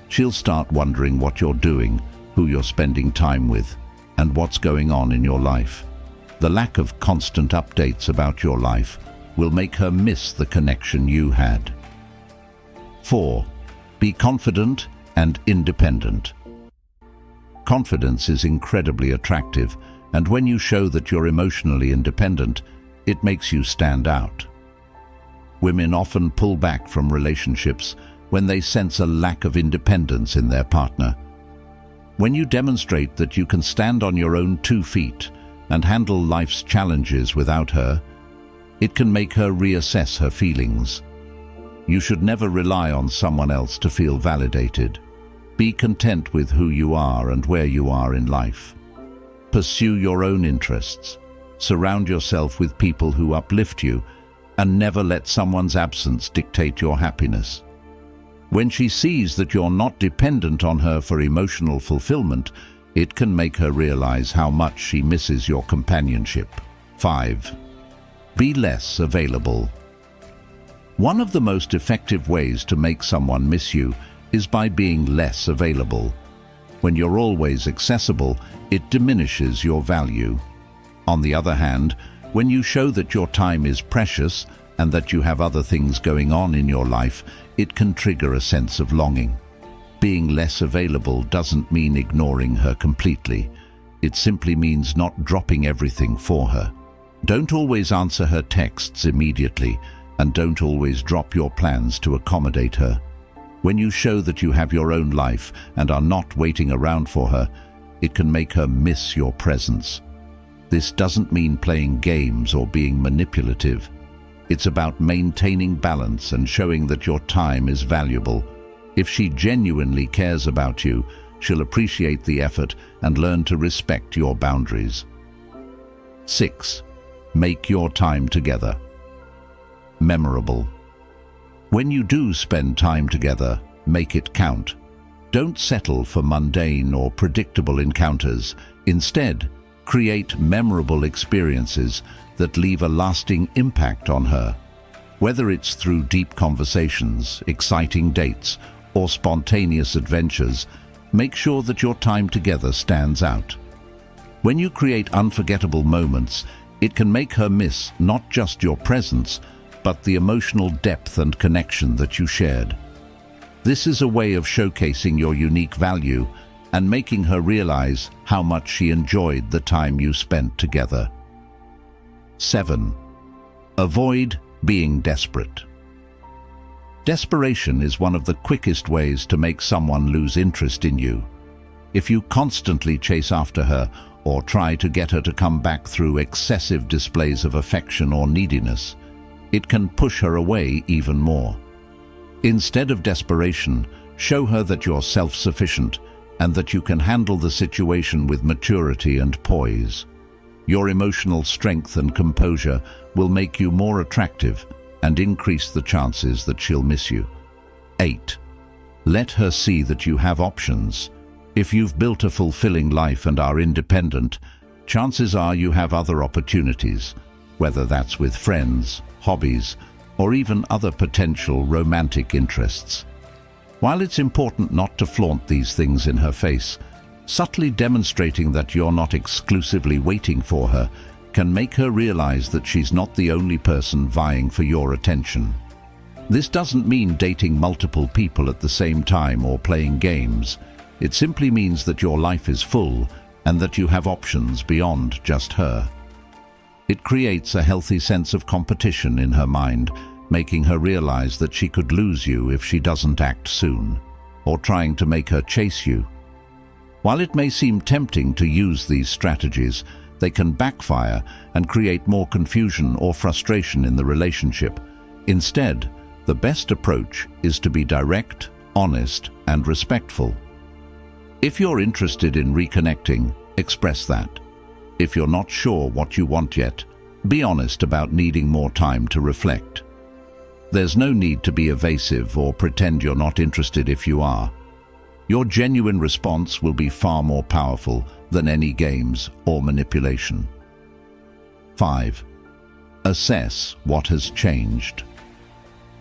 She'll start wondering what you're doing, who you're spending time with, and what's going on in your life. The lack of constant updates about your life will make her miss the connection you had. 4. Be confident and independent. Confidence is incredibly attractive, and when you show that you're emotionally independent, it makes you stand out. Women often pull back from relationships when they sense a lack of independence in their partner. When you demonstrate that you can stand on your own 2 feet and handle life's challenges without her, it can make her reassess her feelings. You should never rely on someone else to feel validated. Be content with who you are and where you are in life. Pursue your own interests. Surround yourself with people who uplift you, and never let someone's absence dictate your happiness. When she sees that you're not dependent on her for emotional fulfillment, it can make her realize how much she misses your companionship. 5. Be less available. One of the most effective ways to make someone miss you is by being less available. When you're always accessible, it diminishes your value. On the other hand, when you show that your time is precious and that you have other things going on in your life, it can trigger a sense of longing. Being less available doesn't mean ignoring her completely. It simply means not dropping everything for her. Don't always answer her texts immediately, and don't always drop your plans to accommodate her. When you show that you have your own life and are not waiting around for her, it can make her miss your presence. This doesn't mean playing games or being manipulative. It's about maintaining balance and showing that your time is valuable. If she genuinely cares about you, she'll appreciate the effort and learn to respect your boundaries. 6. Make your time together memorable. When you do spend time together, make it count. Don't settle for mundane or predictable encounters. Instead, create memorable experiences that leave a lasting impact on her. Whether it's through deep conversations, exciting dates, or spontaneous adventures, make sure that your time together stands out. When you create unforgettable moments, it can make her miss not just your presence, but the emotional depth and connection that you shared. This is a way of showcasing your unique value and making her realize how much she enjoyed the time you spent together. 7. Avoid being desperate. Desperation is one of the quickest ways to make someone lose interest in you. If you constantly chase after her or try to get her to come back through excessive displays of affection or neediness, it can push her away even more. Instead of desperation, show her that you're self-sufficient and that you can handle the situation with maturity and poise. Your emotional strength and composure will make you more attractive and increase the chances that she'll miss you. 8. Let her see that you have options. If you've built a fulfilling life and are independent, chances are you have other opportunities, whether that's with friends, hobbies, or even other potential romantic interests. While it's important not to flaunt these things in her face, subtly demonstrating that you're not exclusively waiting for her can make her realize that she's not the only person vying for your attention. This doesn't mean dating multiple people at the same time or playing games. It simply means that your life is full and that you have options beyond just her. It creates a healthy sense of competition in her mind, making her realize that she could lose you if she doesn't act soon, or trying to make her chase you. While it may seem tempting to use these strategies, they can backfire and create more confusion or frustration in the relationship. Instead, the best approach is to be direct, honest, and respectful. If you're interested in reconnecting, express that. If you're not sure what you want yet, be honest about needing more time to reflect. There's no need to be evasive or pretend you're not interested if you are. Your genuine response will be far more powerful than any games or manipulation. 5. Assess what has changed.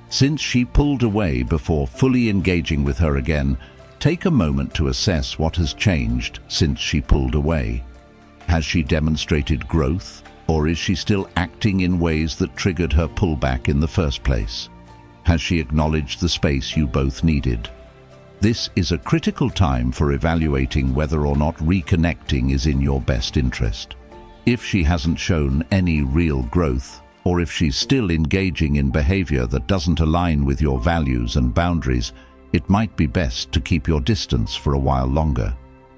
Since she pulled away before fully engaging with her again, take a moment to assess what has changed since she pulled away. Has she demonstrated growth, or is she still acting in ways that triggered her pullback in the first place? Has she acknowledged the space you both needed? This is a critical time for evaluating whether or not reconnecting is in your best interest. If she hasn't shown any real growth, or if she's still engaging in behavior that doesn't align with your values and boundaries, it might be best to keep your distance for a while longer.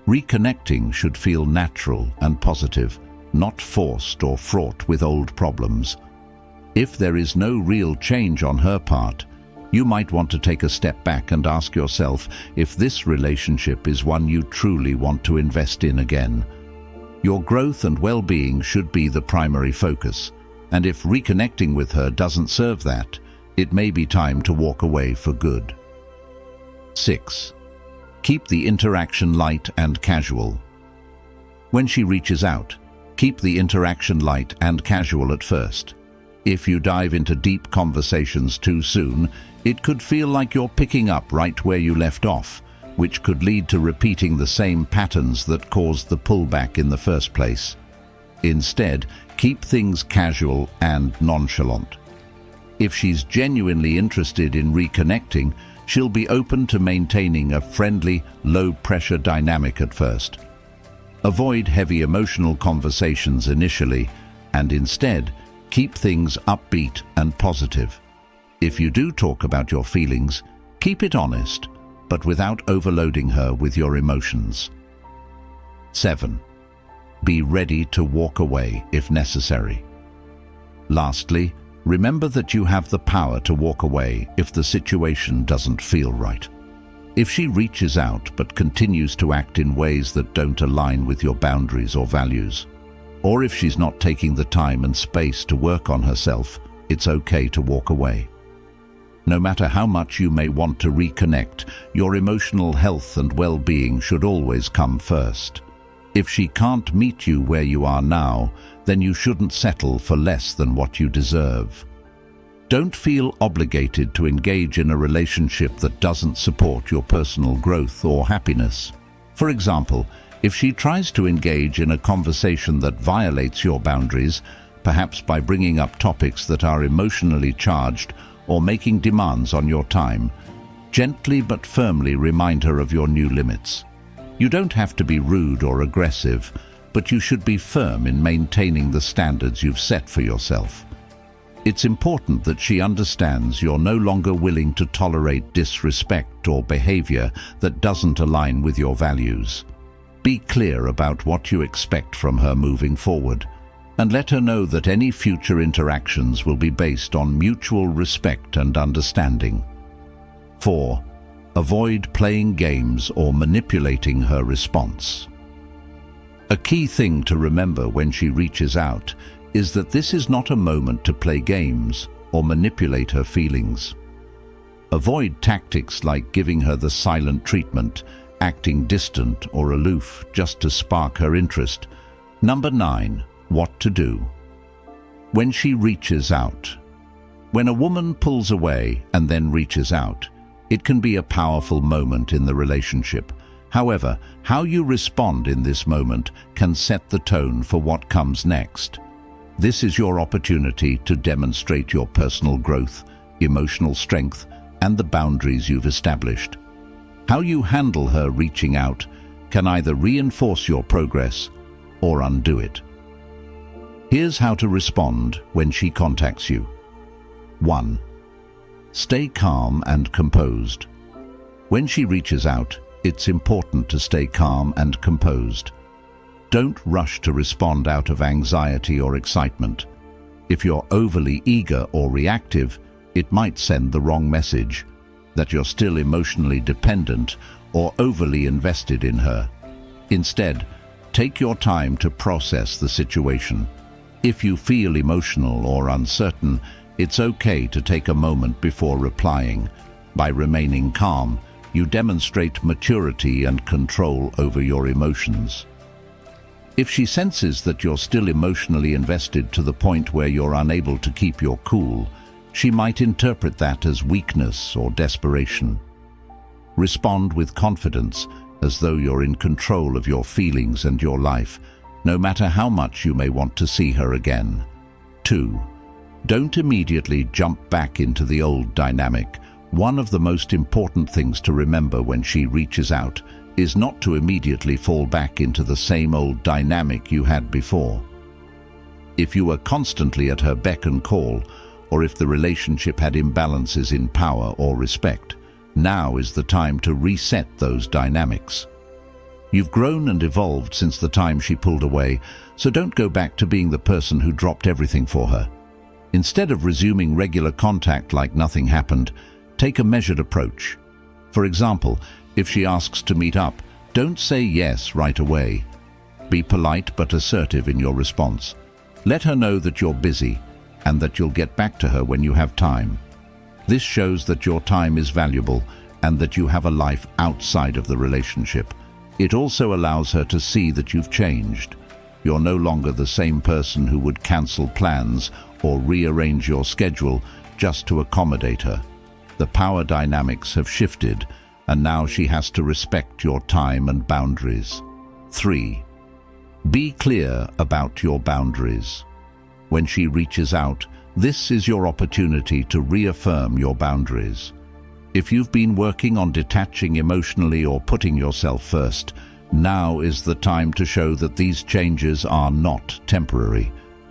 Reconnecting should feel natural and positive, not forced or fraught with old problems. If there is no real change on her part, you might want to take a step back and ask yourself if this relationship is one you truly want to invest in again. Your growth and well-being should be the primary focus, and if reconnecting with her doesn't serve that, it may be time to walk away for good. 6. Keep the interaction light and casual. When she reaches out, keep the interaction light and casual at first. If you dive into deep conversations too soon, it could feel like you're picking up right where you left off, which could lead to repeating the same patterns that caused the pullback in the first place. Instead, keep things casual and nonchalant. If she's genuinely interested in reconnecting, she'll be open to maintaining a friendly, low-pressure dynamic at first. Avoid heavy emotional conversations initially, and instead, keep things upbeat and positive. If you do talk about your feelings, keep it honest, but without overloading her with your emotions. 7. Be ready to walk away if necessary. Lastly, remember that you have the power to walk away if the situation doesn't feel right. If she reaches out but continues to act in ways that don't align with your boundaries or values, or if she's not taking the time and space to work on herself, it's okay to walk away. No matter how much you may want to reconnect, your emotional health and well-being should always come first. If she can't meet you where you are now, then you shouldn't settle for less than what you deserve. Don't feel obligated to engage in a relationship that doesn't support your personal growth or happiness. For example, if she tries to engage in a conversation that violates your boundaries, perhaps by bringing up topics that are emotionally charged or making demands on your time, gently but firmly remind her of your new limits. You don't have to be rude or aggressive, but you should be firm in maintaining the standards you've set for yourself. It's important that she understands you're no longer willing to tolerate disrespect or behavior that doesn't align with your values. Be clear about what you expect from her moving forward, and let her know that any future interactions will be based on mutual respect and understanding. 4. Avoid playing games or manipulating her response. A key thing to remember when she reaches out is that this is not a moment to play games or manipulate her feelings. Avoid tactics like giving her the silent treatment, acting distant or aloof just to spark her interest. Number 9. What to do. When she reaches out. When a woman pulls away and then reaches out, it can be a powerful moment in the relationship. However, how you respond in this moment can set the tone for what comes next. This is your opportunity to demonstrate your personal growth, emotional strength, and the boundaries you've established. How you handle her reaching out can either reinforce your progress or undo it. Here's how to respond when she contacts you. 1. Stay calm and composed. When she reaches out, it's important to stay calm and composed. Don't rush to respond out of anxiety or excitement. If you're overly eager or reactive, it might send the wrong message, that you're still emotionally dependent or overly invested in her. Instead, take your time to process the situation. If you feel emotional or uncertain, it's okay to take a moment before replying. By remaining calm, you demonstrate maturity and control over your emotions. If she senses that you're still emotionally invested to the point where you're unable to keep your cool, she might interpret that as weakness or desperation. Respond with confidence, as though you're in control of your feelings and your life, no matter how much you may want to see her again. 2. Don't immediately jump back into the old dynamic. One of the most important things to remember when she reaches out is not to immediately fall back into the same old dynamic you had before. If you were constantly at her beck and call, or if the relationship had imbalances in power or respect, now is the time to reset those dynamics. You've grown and evolved since the time she pulled away, so don't go back to being the person who dropped everything for her. Instead of resuming regular contact like nothing happened, take a measured approach. For example, if she asks to meet up, don't say yes right away. Be polite but assertive in your response. Let her know that you're busy and that you'll get back to her when you have time. This shows that your time is valuable and that you have a life outside of the relationship. It also allows her to see that you've changed. You're no longer the same person who would cancel plans or rearrange your schedule just to accommodate her. The power dynamics have shifted, and now she has to respect your time and boundaries. 3. Be clear about your boundaries. When she reaches out, this is your opportunity to reaffirm your boundaries. If you've been working on detaching emotionally or putting yourself first, now is the time to show that these changes are not temporary.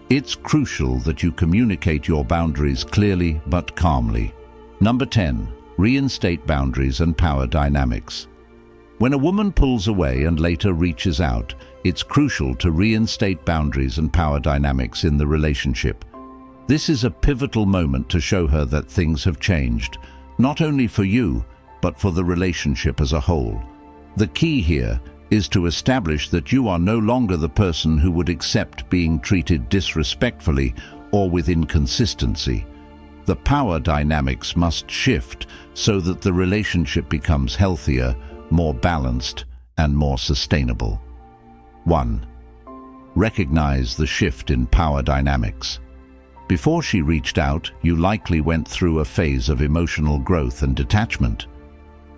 It's crucial that you communicate your boundaries clearly but calmly. Number 10. Reinstate boundaries and power dynamics. When a woman pulls away and later reaches out, it's crucial to reinstate boundaries and power dynamics in the relationship. This is a pivotal moment to show her that things have changed, not only for you, but for the relationship as a whole. The key here is to establish that you are no longer the person who would accept being treated disrespectfully or with inconsistency. The power dynamics must shift so that the relationship becomes healthier, more balanced, and more sustainable. 1. Recognize the shift in power dynamics. Before she reached out, you likely went through a phase of emotional growth and detachment.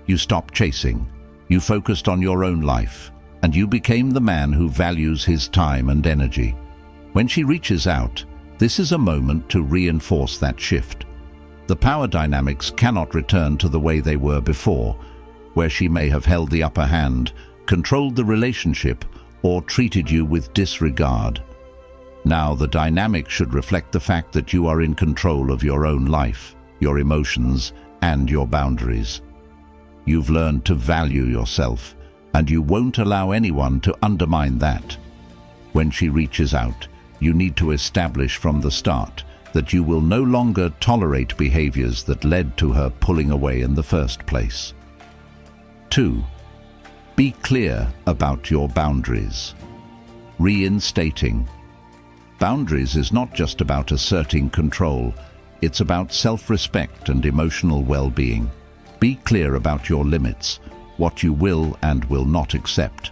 You stopped chasing, you focused on your own life, and you became the man who values his time and energy. When she reaches out, this is a moment to reinforce that shift. The power dynamics cannot return to the way they were before, where she may have held the upper hand, controlled the relationship, or treated you with disregard. Now the dynamic should reflect the fact that you are in control of your own life, your emotions, and your boundaries. You've learned to value yourself, and you won't allow anyone to undermine that. When she reaches out, you need to establish from the start that you will no longer tolerate behaviors that led to her pulling away in the first place. 2. Be clear about your boundaries. Reinstating. Boundaries is not just about asserting control, it's about self-respect and emotional well-being. Be clear about your limits, what you will and will not accept.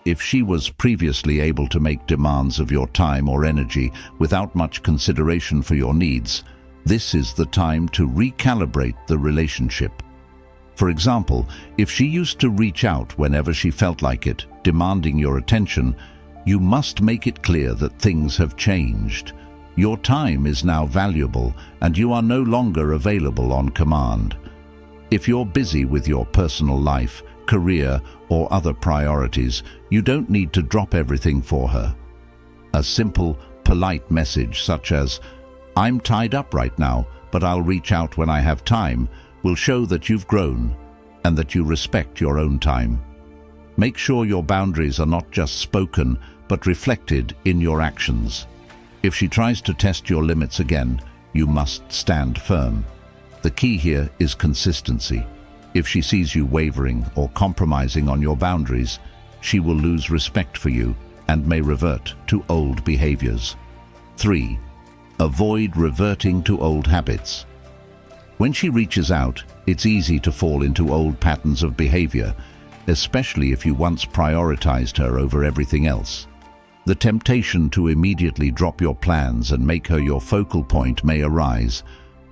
If she was previously able to make demands of your time or energy without much consideration for your needs, this is the time to recalibrate the relationship. For example, if she used to reach out whenever she felt like it, demanding your attention, you must make it clear that things have changed. Your time is now valuable, and you are no longer available on command. If you're busy with your personal life, career, or other priorities, you don't need to drop everything for her. A simple, polite message such as, "I'm tied up right now, but I'll reach out when I have time," will show that you've grown and that you respect your own time. Make sure your boundaries are not just spoken, but reflected in your actions. If she tries to test your limits again, you must stand firm. The key here is consistency. If she sees you wavering or compromising on your boundaries, she will lose respect for you and may revert to old behaviors. 3. Avoid reverting to old habits. When she reaches out, it's easy to fall into old patterns of behavior, especially if you once prioritized her over everything else. The temptation to immediately drop your plans and make her your focal point may arise,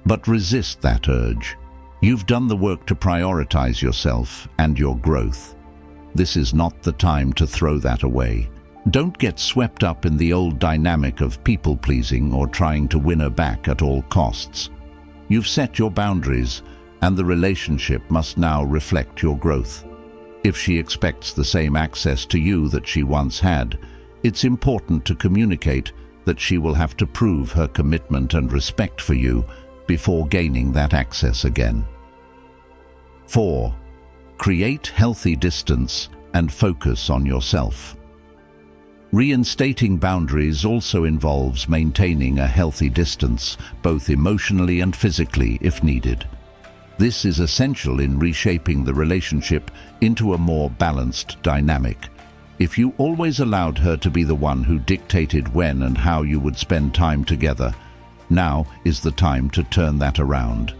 but resist that urge. You've done the work to prioritize yourself and your growth. This is not the time to throw that away. Don't get swept up in the old dynamic of people-pleasing or trying to win her back at all costs. You've set your boundaries, and the relationship must now reflect your growth. If she expects the same access to you that she once had, it's important to communicate that she will have to prove her commitment and respect for you before gaining that access again. 4. Create healthy distance and focus on yourself. Reinstating boundaries also involves maintaining a healthy distance, both emotionally and physically if needed. This is essential in reshaping the relationship into a more balanced dynamic. If you always allowed her to be the one who dictated when and how you would spend time together, now is the time to turn that around.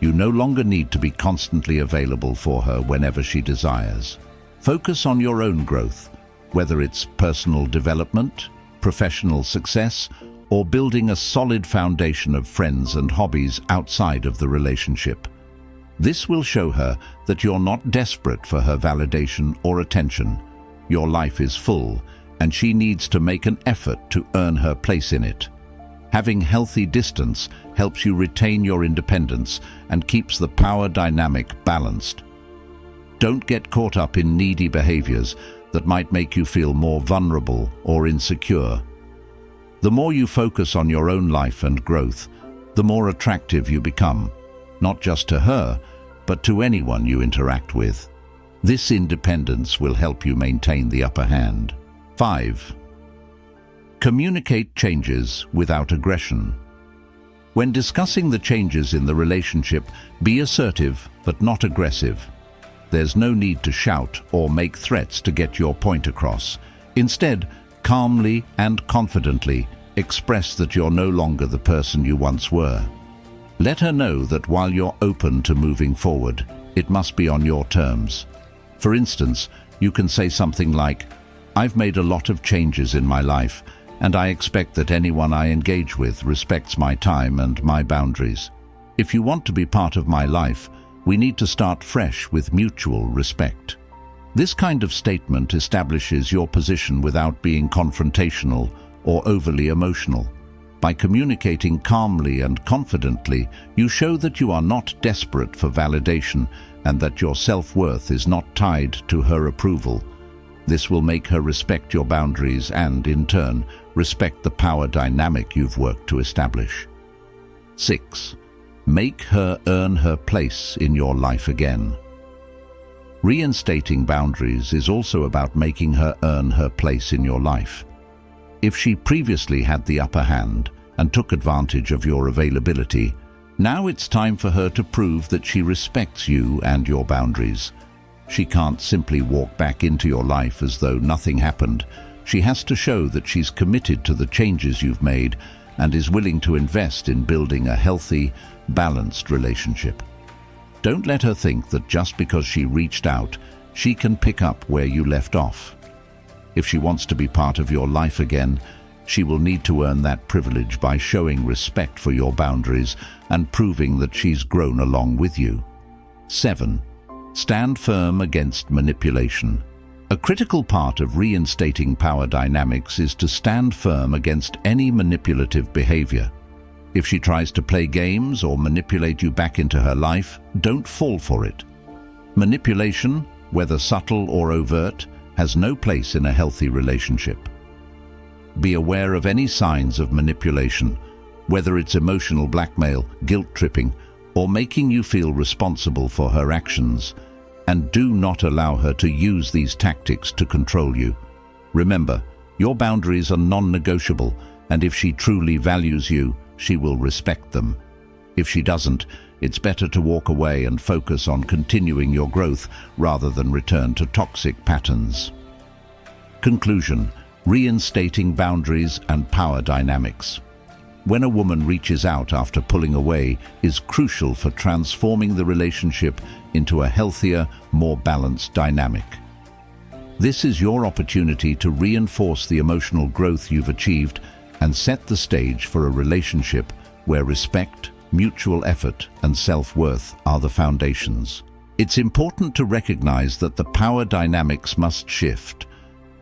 You no longer need to be constantly available for her whenever she desires. Focus on your own growth, whether it's personal development, professional success, or building a solid foundation of friends and hobbies outside of the relationship. This will show her that you're not desperate for her validation or attention. Your life is full, and she needs to make an effort to earn her place in it. Having healthy distance helps you retain your independence and keeps the power dynamic balanced. Don't get caught up in needy behaviors that might make you feel more vulnerable or insecure. The more you focus on your own life and growth, the more attractive you become, not just to her, but to anyone you interact with. This independence will help you maintain the upper hand. 5. Communicate changes without aggression. When discussing the changes in the relationship, be assertive but not aggressive. There's no need to shout or make threats to get your point across. Instead, calmly and confidently express that you're no longer the person you once were. Let her know that while you're open to moving forward, it must be on your terms. For instance, you can say something like, "I've made a lot of changes in my life, and I expect that anyone I engage with respects my time and my boundaries. If you want to be part of my life, we need to start fresh with mutual respect." This kind of statement establishes your position without being confrontational or overly emotional. By communicating calmly and confidently, you show that you are not desperate for validation and that your self-worth is not tied to her approval. This will make her respect your boundaries and, in turn, respect the power dynamic you've worked to establish. 6. Make her earn her place in your life again. Reinstating boundaries is also about making her earn her place in your life. If she previously had the upper hand and took advantage of your availability, now it's time for her to prove that she respects you and your boundaries. She can't simply walk back into your life as though nothing happened. She has to show that she's committed to the changes you've made and is willing to invest in building a healthy, balanced relationship. Don't let her think that just because she reached out, she can pick up where you left off. If she wants to be part of your life again, she will need to earn that privilege by showing respect for your boundaries and proving that she's grown along with you. 7. Stand firm against manipulation. A critical part of reinstating power dynamics is to stand firm against any manipulative behavior. If she tries to play games or manipulate you back into her life, don't fall for it. Manipulation, whether subtle or overt, has no place in a healthy relationship. Be aware of any signs of manipulation, whether it's emotional blackmail, guilt-tripping, or making you feel responsible for her actions, and do not allow her to use these tactics to control you. Remember, your boundaries are non-negotiable, and if she truly values you, she will respect them. If she doesn't, it's better to walk away and focus on continuing your growth rather than return to toxic patterns. Conclusion: reinstating boundaries and power dynamics. When a woman reaches out after pulling away is crucial for transforming the relationship into a healthier, more balanced dynamic. This is your opportunity to reinforce the emotional growth you've achieved and set the stage for a relationship where respect, mutual effort, and self-worth are the foundations. It's important to recognize that the power dynamics must shift.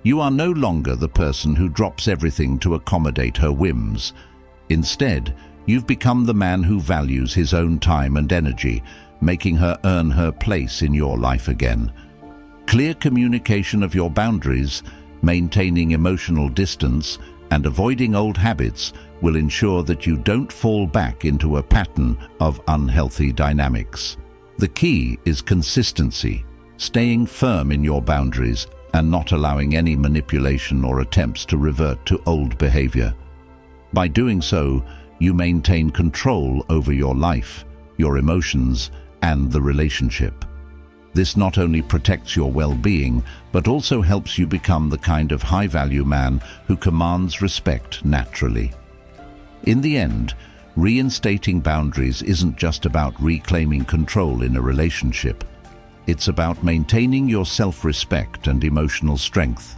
You are no longer the person who drops everything to accommodate her whims. Instead, you've become the man who values his own time and energy, making her earn her place in your life again. Clear communication of your boundaries, maintaining emotional distance, and avoiding old habits will ensure that you don't fall back into a pattern of unhealthy dynamics. The key is consistency, staying firm in your boundaries and not allowing any manipulation or attempts to revert to old behavior. By doing so, you maintain control over your life, your emotions, and the relationship. This not only protects your well-being, but also helps you become the kind of high-value man who commands respect naturally. In the end, reinstating boundaries isn't just about reclaiming control in a relationship. It's about maintaining your self-respect and emotional strength.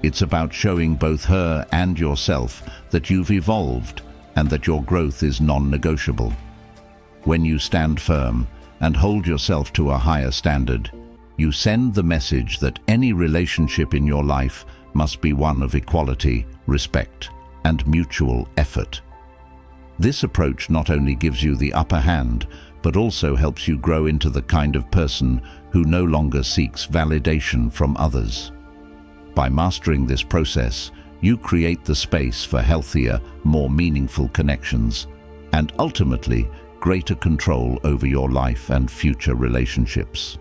It's about showing both her and yourself that you've evolved and that your growth is non-negotiable. When you stand firm and hold yourself to a higher standard, you send the message that any relationship in your life must be one of equality, respect, and mutual effort. This approach not only gives you the upper hand, but also helps you grow into the kind of person who no longer seeks validation from others. By mastering this process, you create the space for healthier, more meaningful connections, and ultimately, greater control over your life and future relationships.